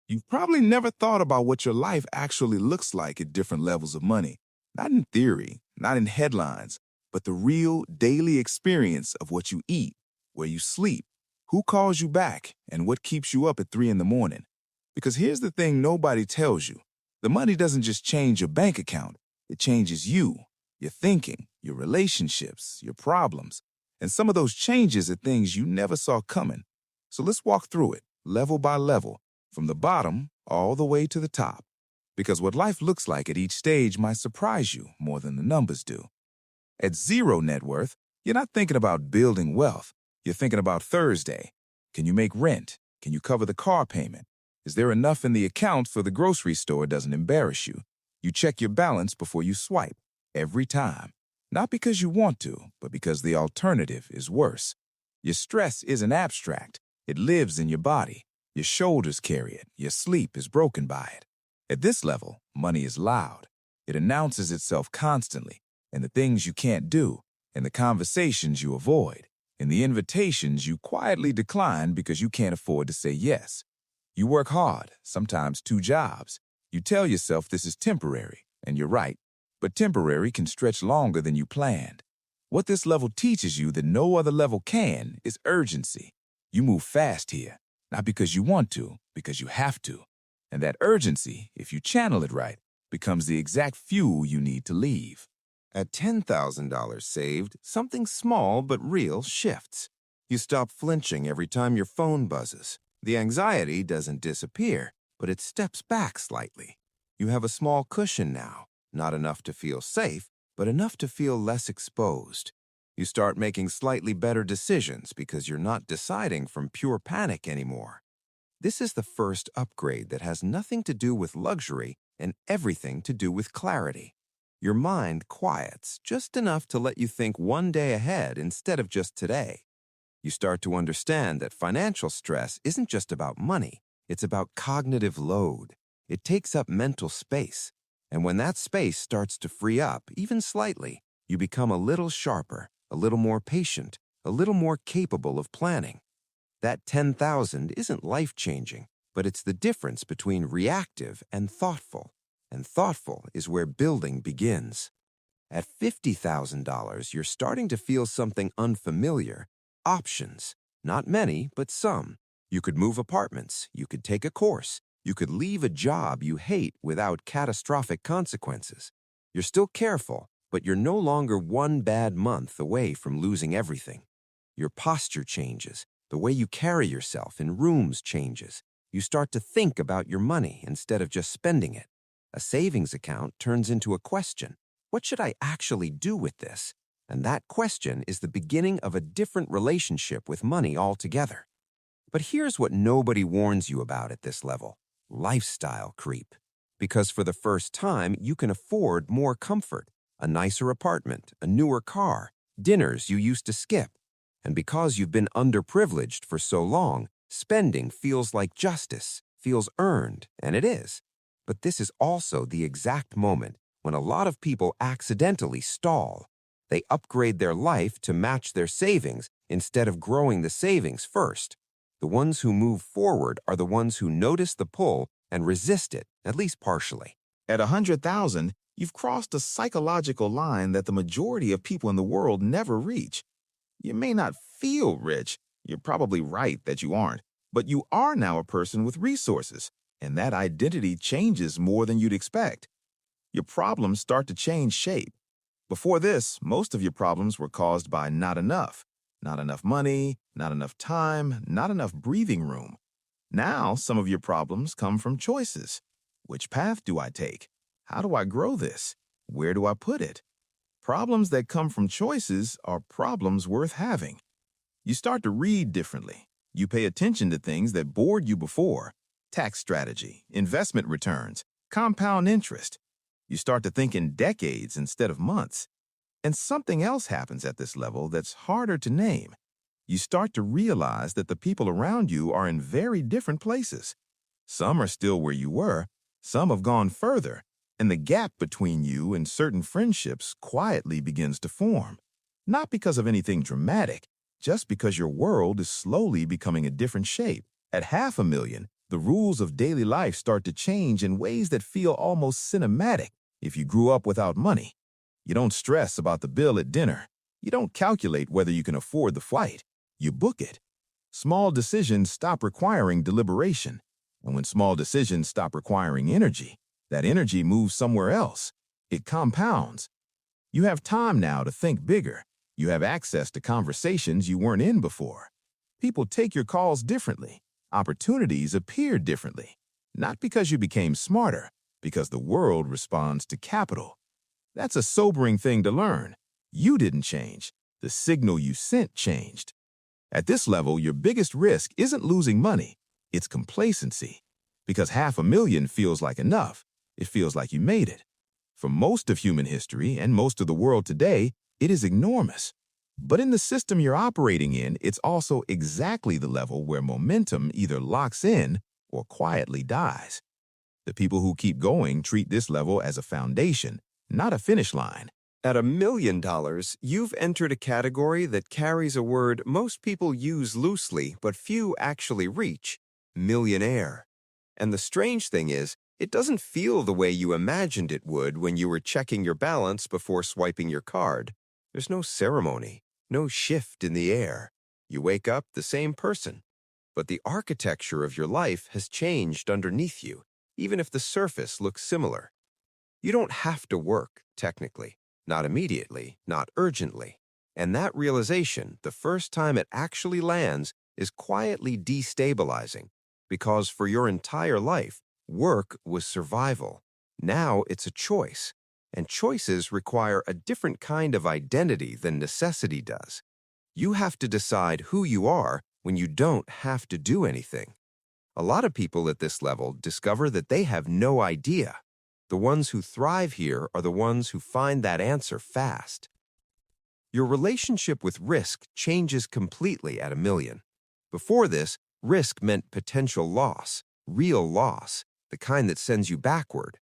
You've probably never thought about what your life actually looks like at different levels of money. Not in theory, not in headlines, but the real daily experience of what you eat, where you sleep, who calls you back, and what keeps you up at 3 in the morning. Because here's the thing nobody tells you. The money doesn't just change your bank account, it changes you, your thinking, your relationships, your problems. And some of those changes are things you never saw coming. So let's walk through it, level by level, from the bottom all the way to the top. Because what life looks like at each stage might surprise you more than the numbers do. At zero net worth, you're not thinking about building wealth. You're thinking about Thursday. Can you make rent? Can you cover the car payment? Is there enough in the account so the grocery store doesn't embarrass you? You check your balance before you swipe, every time. Not because you want to, but because the alternative is worse. Your stress isn't abstract. It lives in your body. Your shoulders carry it. Your sleep is broken by it. At this level, money is loud. It announces itself constantly, in the things you can't do, in the conversations you avoid, in the invitations you quietly decline because you can't afford to say yes. You work hard, sometimes 2 jobs. You tell yourself this is temporary, and you're right, but temporary can stretch longer than you planned. What this level teaches you that no other level can is urgency. You move fast here, not because you want to, because you have to. And that urgency, if you channel it right, becomes the exact fuel you need to leave. At $10,000 saved, something small but real shifts. You stop flinching every time your phone buzzes. The anxiety doesn't disappear, but it steps back slightly. You have a small cushion now, not enough to feel safe, but enough to feel less exposed. You start making slightly better decisions because you're not deciding from pure panic anymore. This is the first upgrade that has nothing to do with luxury and everything to do with clarity. Your mind quiets just enough to let you think one day ahead instead of just today. You start to understand that financial stress isn't just about money, it's about cognitive load. It takes up mental space. And when that space starts to free up, even slightly, you become a little sharper, a little more patient, a little more capable of planning. That 10,000 isn't life-changing, but it's the difference between reactive and thoughtful. And thoughtful is where building begins. At $50,000, you're starting to feel something unfamiliar. Options. Not many, but some. You could move apartments. You could take a course. You could leave a job you hate without catastrophic consequences. You're still careful, but you're no longer one bad month away from losing everything. Your posture changes. The way you carry yourself in rooms changes. You start to think about your money instead of just spending it. A savings account turns into a question. What should I actually do with this? And that question is the beginning of a different relationship with money altogether. But here's what nobody warns you about at this level: lifestyle creep. Because for the first time, you can afford more comfort, a nicer apartment, a newer car, dinners you used to skip. And because you've been underprivileged for so long, spending feels like justice, feels earned, and it is. But this is also the exact moment when a lot of people accidentally stall. They upgrade their life to match their savings instead of growing the savings first. The ones who move forward are the ones who notice the pull and resist it, at least partially. At 100,000, you've crossed a psychological line that the majority of people in the world never reach. You may not feel rich. You're probably right that you aren't. But you are now a person with resources, and that identity changes more than you'd expect. Your problems start to change shape. Before this, most of your problems were caused by not enough. Not enough money, not enough time, not enough breathing room. Now, some of your problems come from choices. Which path do I take? How do I grow this? Where do I put it? Problems that come from choices are problems worth having. You start to read differently. You pay attention to things that bored you before: tax strategy, investment returns, compound interest. You start to think in decades instead of months. And something else happens at this level that's harder to name. You start to realize that the people around you are in very different places. Some are still where you were, some have gone further, and the gap between you and certain friendships quietly begins to form. Not because of anything dramatic, just because your world is slowly becoming a different shape. At 500,000, The rules of daily life start to change in ways that feel almost cinematic if you grew up without money. You don't stress about the bill at dinner. You don't calculate whether you can afford the flight. You book it. Small decisions stop requiring deliberation. And when small decisions stop requiring energy, that energy moves somewhere else. It compounds. You have time now to think bigger. You have access to conversations you weren't in before. People take your calls differently. Opportunities appear differently. Not because you became smarter, because the world responds to capital. That's a sobering thing to learn. You didn't change. The signal you sent changed. At this level, your biggest risk isn't losing money. It's complacency. Because $500,000 feels like enough. It feels like you made it. For most of human history and most of the world today, it is enormous. But in the system you're operating in, it's also exactly the level where momentum either locks in or quietly dies. The people who keep going treat this level as a foundation, not a finish line. At $1 million, you've entered a category that carries a word most people use loosely but few actually reach: millionaire. And the strange thing is, it doesn't feel the way you imagined it would when you were checking your balance before swiping your card. There's no ceremony, no shift in the air. You wake up the same person. But the architecture of your life has changed underneath you, even if the surface looks similar. You don't have to work, technically. Not immediately, not urgently. And that realization, the first time it actually lands, is quietly destabilizing. Because for your entire life, work was survival. Now it's a choice. And choices require a different kind of identity than necessity does. You have to decide who you are when you don't have to do anything. A lot of people at this level discover that they have no idea. The ones who thrive here are the ones who find that answer fast. Your relationship with risk changes completely at $1 million. Before this, risk meant potential loss, real loss, the kind that sends you backward.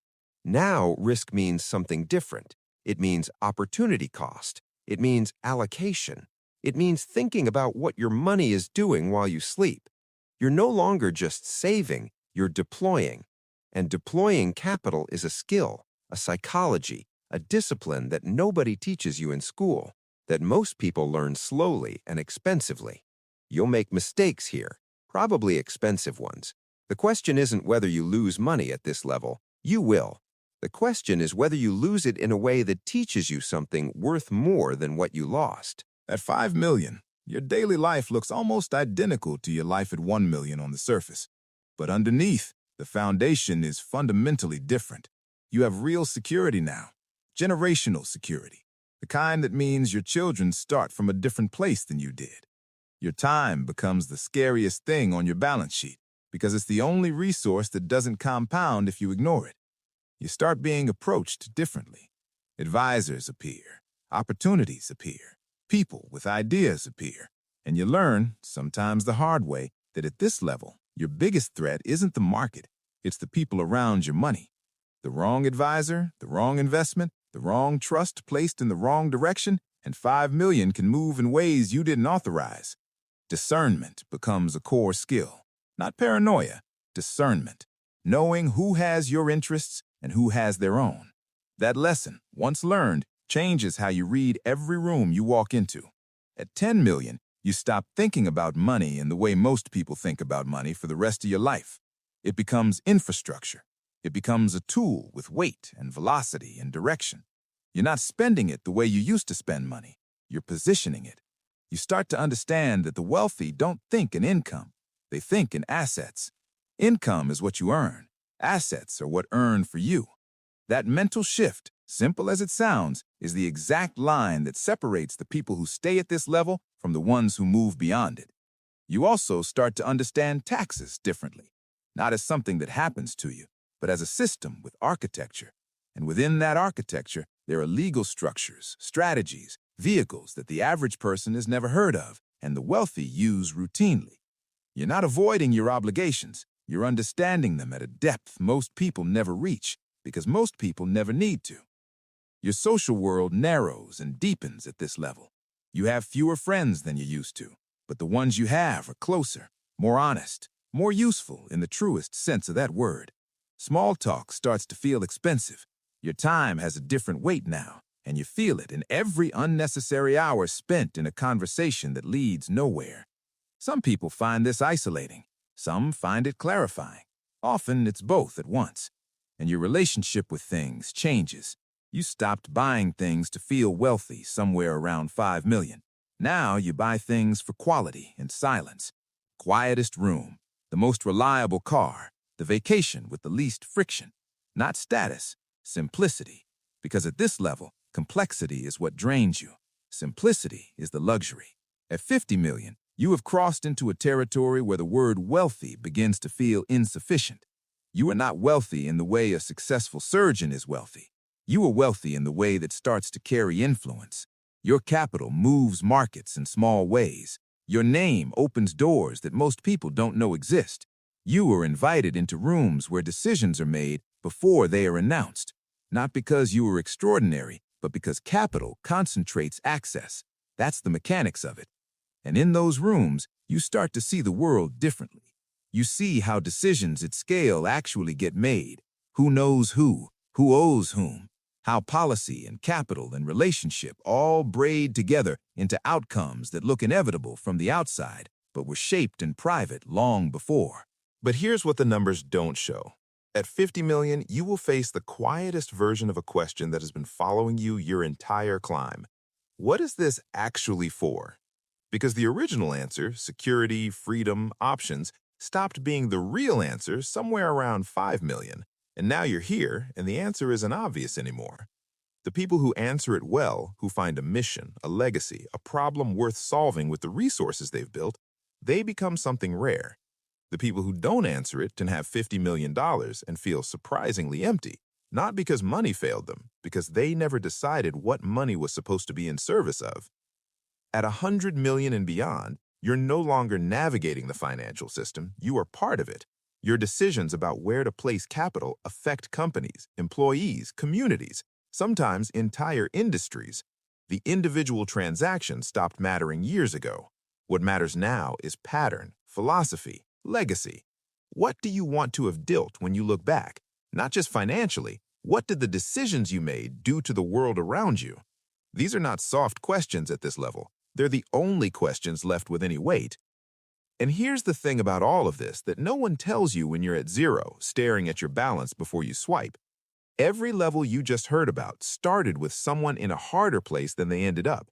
Now, risk means something different. It means opportunity cost. It means allocation. It means thinking about what your money is doing while you sleep. You're no longer just saving, you're deploying. And deploying capital is a skill, a psychology, a discipline that nobody teaches you in school, that most people learn slowly and expensively. You'll make mistakes here, probably expensive ones. The question isn't whether you lose money at this level. You will. The question is whether you lose it in a way that teaches you something worth more than what you lost. At $5 million, your daily life looks almost identical to your life at $1 million on the surface. But underneath, the foundation is fundamentally different. You have real security now, generational security, the kind that means your children start from a different place than you did. Your time becomes the scariest thing on your balance sheet because it's the only resource that doesn't compound if you ignore it. You start being approached differently. Advisors appear, opportunities appear, people with ideas appear, and you learn, sometimes the hard way, that at this level, your biggest threat isn't the market, it's the people around your money. The wrong advisor, the wrong investment, the wrong trust placed in the wrong direction, and $5 million can move in ways you didn't authorize. Discernment becomes a core skill, not paranoia, discernment, knowing who has your interests and who has their own. That lesson, once learned, changes how you read every room you walk into. At $10 million, you stop thinking about money in the way most people think about money for the rest of your life. It becomes infrastructure. It becomes a tool with weight and velocity and direction. You're not spending it the way you used to spend money. You're positioning it. You start to understand that the wealthy don't think in income. They think in assets. Income is what you earn. Assets are what earn for you. That mental shift, simple as it sounds, is the exact line that separates the people who stay at this level from the ones who move beyond it. You also start to understand taxes differently, not as something that happens to you, but as a system with architecture. And within that architecture, there are legal structures, strategies, vehicles that the average person has never heard of, and the wealthy use routinely. You're not avoiding your obligations. You're understanding them at a depth most people never reach, because most people never need to. Your social world narrows and deepens at this level. You have fewer friends than you used to, but the ones you have are closer, more honest, more useful in the truest sense of that word. Small talk starts to feel expensive. Your time has a different weight now, and you feel it in every unnecessary hour spent in a conversation that leads nowhere. Some people find this isolating. Some find it clarifying. Often it's both at once. And your relationship with things changes. You stopped buying things to feel wealthy somewhere around 5 million. Now you buy things for quality and silence. Quietest room, the most reliable car, the vacation with the least friction. Not status, simplicity. Because at this level, complexity is what drains you. Simplicity is the luxury. At 50 million, you have crossed into a territory where the word wealthy begins to feel insufficient. You are not wealthy in the way a successful surgeon is wealthy. You are wealthy in the way that starts to carry influence. Your capital moves markets in small ways. Your name opens doors that most people don't know exist. You are invited into rooms where decisions are made before they are announced. Not because you are extraordinary, but because capital concentrates access. That's the mechanics of it. And in those rooms, you start to see the world differently. You see how decisions at scale actually get made. Who knows who owes whom, how policy and capital and relationship all braid together into outcomes that look inevitable from the outside, but were shaped in private long before. But here's what the numbers don't show. At 50 million, you will face the quietest version of a question that has been following you your entire climb. What is this actually for? Because the original answer, security, freedom, options, stopped being the real answer somewhere around 5 million. And now you're here, and the answer isn't obvious anymore. The people who answer it well, who find a mission, a legacy, a problem worth solving with the resources they've built, they become something rare. The people who don't answer it can have $50 million and feel surprisingly empty, not because money failed them, because they never decided what money was supposed to be in service of. At 100 million and beyond, you're no longer navigating the financial system, you are part of it. Your decisions about where to place capital affect companies, employees, communities, sometimes entire industries. The individual transaction stopped mattering years ago. What matters now is pattern, philosophy, legacy. What do you want to have built when you look back? Not just financially, what did the decisions you made do to the world around you? These are not soft questions at this level. They're the only questions left with any weight. And here's the thing about all of this that no one tells you when you're at zero, staring at your balance before you swipe. Every level you just heard about started with someone in a harder place than they ended up.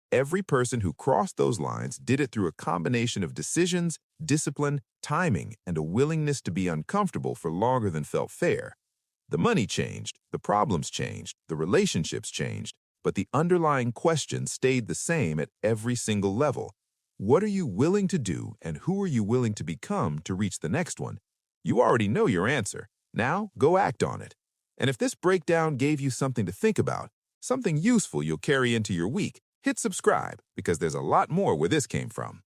Every person who crossed those lines did it through a combination of decisions, discipline, timing, and a willingness to be uncomfortable for longer than felt fair. The money changed, the problems changed, the relationships changed, but the underlying question stayed the same at every single level. What are you willing to do and who are you willing to become to reach the next one? You already know your answer. Now, go act on it. And if this breakdown gave you something to think about, something useful you'll carry into your week, hit subscribe because there's a lot more where this came from.